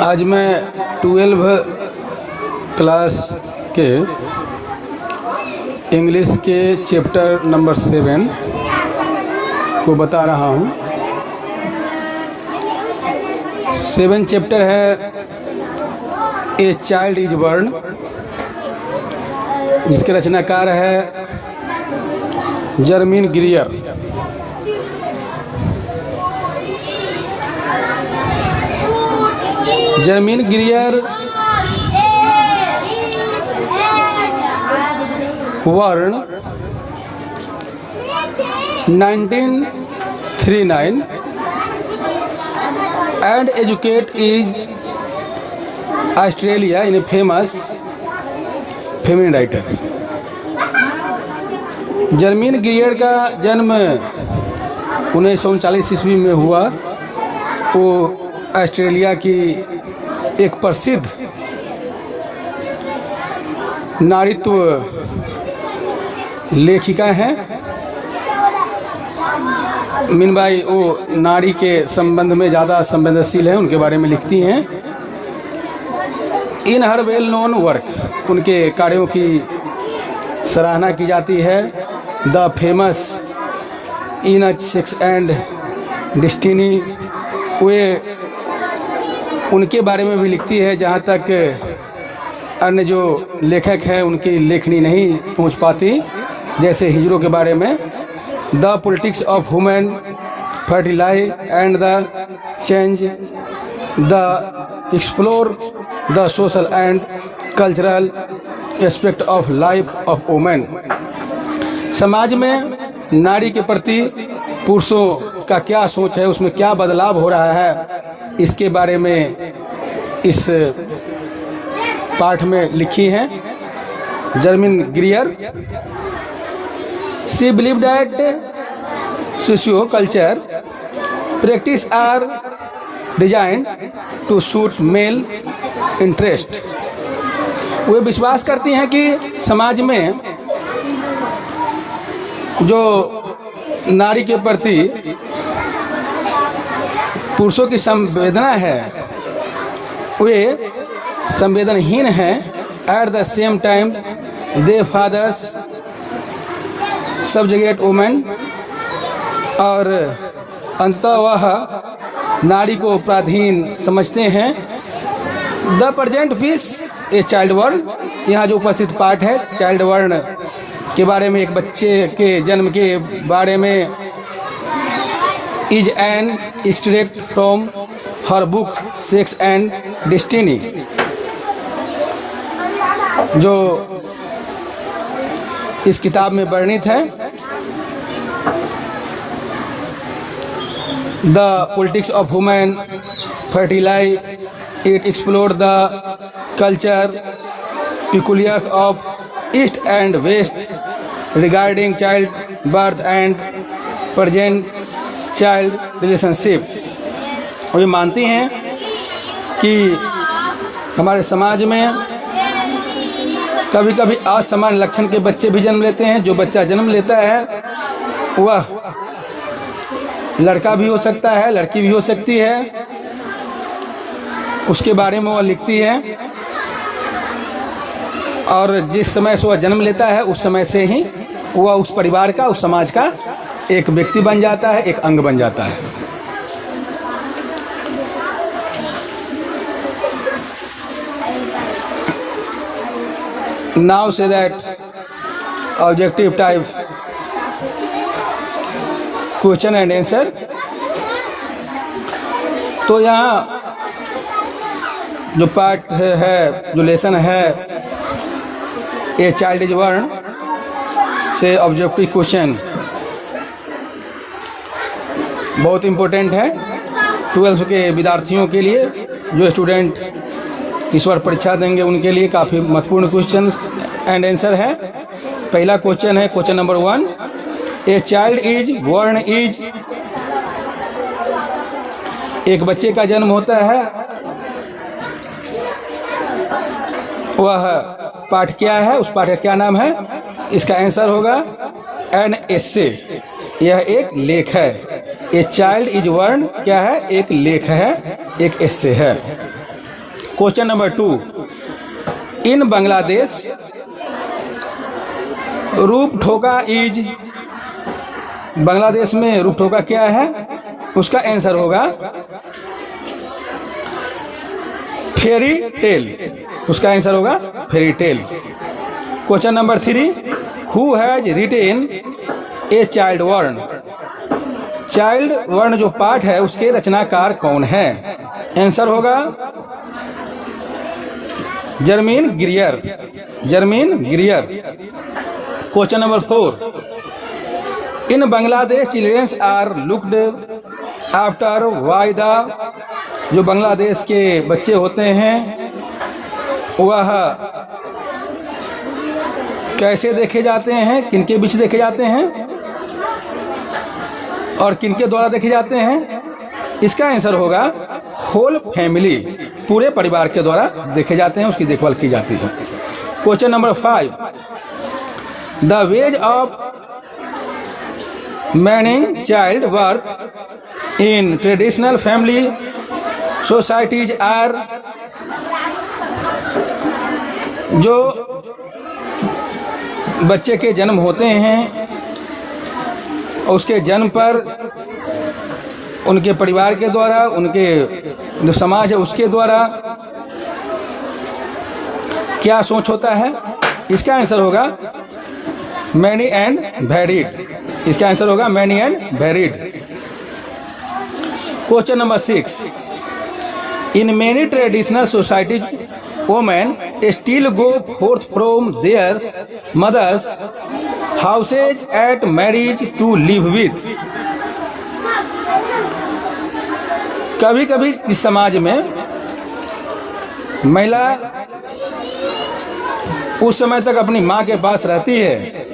आज मैं 12 क्लास के इंग्लिश के चैप्टर नंबर 7 को बता रहा हूँ। 7 चैप्टर है ए चाइल्ड इज बॉर्न, जिसके रचनाकार है जर्मीन ग्रियर। जर्मीन ग्रियर born 1939 and educate in Australia in a famous feminine writer। जर्मीन ग्रियर का जन्म 1939 ईस्वी में हुआ। वो ऑस्ट्रेलिया की एक प्रसिद्ध नारीत्व लेखिका हैं। मीनबाई वो नारी के संबंध में ज़्यादा संवेदनशील हैं, उनके बारे में लिखती हैं। In her well known work, उनके कार्यों की सराहना की जाती है। The famous in sex and destiny, वे उनके बारे में भी लिखती है जहाँ तक अन्य जो लेखक हैं उनकी लेखनी नहीं पहुँच पाती, जैसे हिजरों के बारे में। The politics of women, fertility and the change, the explore the social and cultural aspect of life of women. समाज में नारी के प्रति पुरुषों का क्या सोच है, उसमें क्या बदलाव हो रहा है, इसके बारे में इस पाठ में लिखी हैं Germaine Greer. She believe that socio culture practice are designed to suit male interest. वे विश्वास करती हैं कि समाज में जो नारी के प्रति पुरुषों की संवेदना है वे संवेदनहीन हैं। At the same time they fathers subjugate women, और अंततः वह नारी को पराधीन समझते हैं। The present fish a child world, यहाँ जो उपस्थित पाठ है चाइल्ड वर्ल्ड के बारे में, एक बच्चे के जन्म के बारे में, is an extract from her book sex and destiny, जो इस किताब में वर्णित है। The politics of women, fertility, it explore the culture peculiars of east and west regarding child birth and present child relationship. वे मानती हैं कि हमारे समाज में कभी कभी असमान लक्षण के बच्चे भी जन्म लेते हैं। जो बच्चा जन्म लेता है वह लड़का भी हो सकता है, लड़की भी हो सकती है, उसके बारे में वह लिखती है। और जिस समय से वह जन्म लेता है उस समय से ही वह उस परिवार का, उस समाज का एक व्यक्ति बन जाता है, एक अंग बन जाता है। Now say that objective type question and answer. तो यहाँ जो पार्ट है, जो लेसन है ए चाइल्ड इज बॉर्न से ऑब्जेक्टिव क्वेश्चन बहुत इम्पोर्टेंट है 12th के विद्यार्थियों के लिए। जो स्टूडेंट इस बार परीक्षा देंगे उनके लिए काफ़ी महत्वपूर्ण क्वेश्चन एंड आंसर है। पहला क्वेश्चन है question number 1, a child is born is, एक बच्चे का जन्म होता है, वह पाठ क्या है, उस पाठ का क्या नाम है? इसका आंसर होगा एन एस्से, यह एक लेख है। ए चाइल्ड इज बॉर्न क्या है? एक लेख है, एक एस्से है। Question number 2, in Bangladesh rupthoka is, Bangladesh में रूपठोका क्या है? उसका आंसर होगा फेरी टेल। उसका आंसर होगा fairy tale. Question number 3, who has retain a child वर्ण, चाइल्ड वर्ण जो पाठ है उसके रचनाकार कौन है? आंसर होगा Germaine Greer, Germaine Greer. Question number 4, in Bangladesh childrens are looked after by the, जो बांग्लादेश के बच्चे होते हैं वह कैसे देखे जाते हैं, किनके बीच देखे जाते हैं और किनके द्वारा देखे जाते हैं? इसका आंसर होगा होल फैमिली, पूरे परिवार के द्वारा देखे जाते हैं, उसकी देखभाल की जाती है। Question number 5, the ways of manning child birth in traditional family societies are, जो बच्चे के जन्म होते हैं उसके जन्म पर उनके परिवार के द्वारा, उनके जो समाज है उसके द्वारा क्या सोच होता है? इसका आंसर होगा मैनी एंड वेरिड। इसका आंसर होगा many and varied. Question number 6, in many traditional societies women still go forth from their mothers houses at marriage to live with, कभी कभी इस समाज में महिला उस समय तक अपनी माँ के पास रहती है,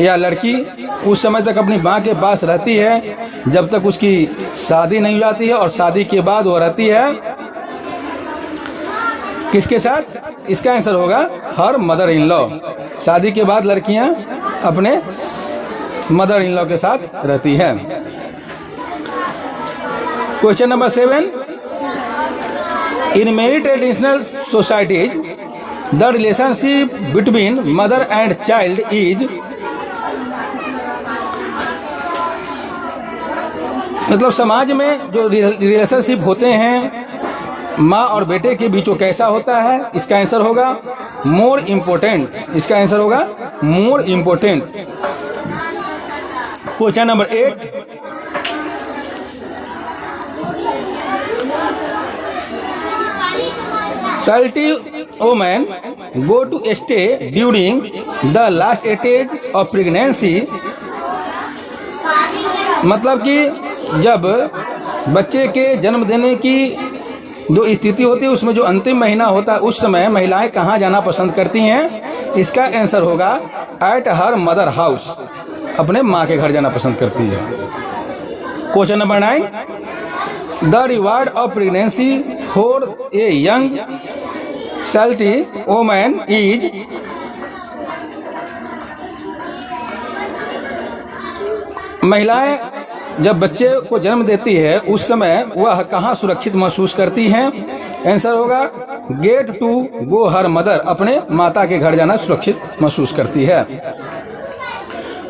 या लड़की उस समय तक अपनी माँ के पास रहती है जब तक उसकी शादी नहीं हो जाती है, और शादी के बाद वो रहती है किसके साथ? इसका आंसर होगा हर मदर इन लॉ। शादी के बाद लड़कियां अपने मदर इन लॉ के साथ रहती हैं। Question number 7, in many traditional societies the relationship between mother and child is, मतलब समाज में जो रिलेशनशिप होते हैं माँ और बेटे के बीच वो कैसा होता है? इसका आंसर होगा मोर इम्पोर्टेंट। इसका आंसर होगा more important. Question number 8, Salty women go to stay during the last stage of pregnancy, मतलब कि जब बच्चे के जन्म देने की जो स्थिति होती है उसमें जो अंतिम महीना होता है उस समय महिलाएं कहाँ जाना पसंद करती हैं? इसका आंसर होगा एट हर मदर हाउस, अपने माँ के घर जाना पसंद करती है। Question number 9, the reward of pregnancy for a young Sylheti woman is, महिलाएं जब बच्चे को जन्म देती है उस समय वह कहाँ सुरक्षित महसूस करती हैं? आंसर होगा get to go her mother, अपने माता के घर जाना सुरक्षित महसूस करती है।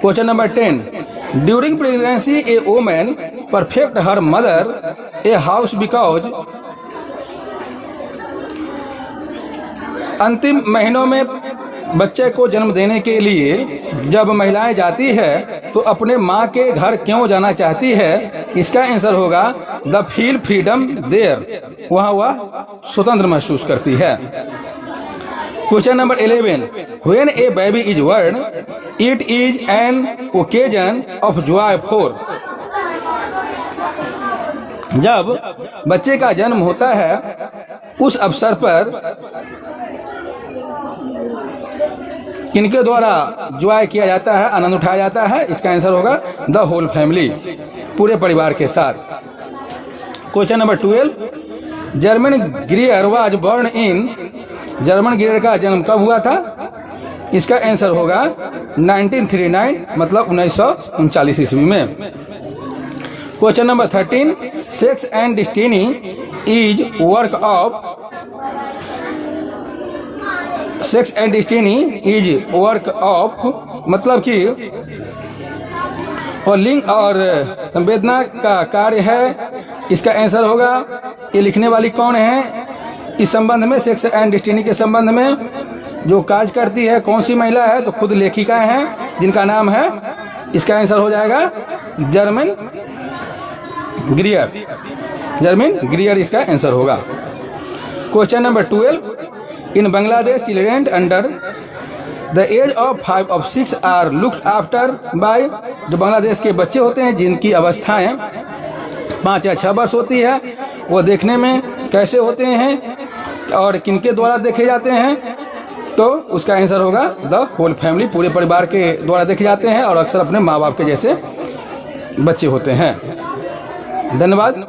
Question number 10, during pregnancy a woman perfect her mother a house because, अंतिम महीनों में बच्चे को जन्म देने के लिए जब महिलाएं जाती है तो अपने माँ के घर क्यों जाना चाहती है? इसका आंसर होगा द फील फ्रीडम देयर, वहाँ वह स्वतंत्र महसूस करती है। Question number 11, when a baby is born it is an occasion of joy for, जब बच्चे का जन्म होता है उस अवसर पर किनके द्वारा जॉय किया जाता है, आनंद उठाया जाता है? इसका आंसर होगा द होल फैमिली, पूरे परिवार के साथ। Question number 12, German ग्रियर was born in, German ग्रियर का जन्म कब हुआ था? इसका आंसर होगा 1939, मतलब 1939 ईस्वी में। Question number 13, sex and destiny is work of sex and destiny is work of, मतलब कि और लिंग और संवेदना का कार्य है। इसका आंसर होगा, ये लिखने वाली कौन है इस संबंध में, सेक्स एंड डेस्टिनी के संबंध में जो कार्य करती है कौन सी महिला है, तो खुद लेखिका हैं जिनका नाम है, इसका आंसर हो जाएगा जर्मन ग्रियर। जर्मन ग्रियर इसका आंसर होगा। Question number 12, in Bangladesh children under the age of 5 और 6 आर लुक्ड आफ्टर बाय, जो बांग्लादेश के बच्चे होते हैं जिनकी अवस्थाएं 5 या 6 वर्ष होती है, वो देखने में कैसे होते हैं और किनके द्वारा देखे जाते हैं, तो उसका आंसर होगा द होल फैमिली, पूरे परिवार के द्वारा देखे जाते हैं और अक्सर अपने माँ बाप के जैसे बच्चे होते हैं। धन्यवाद।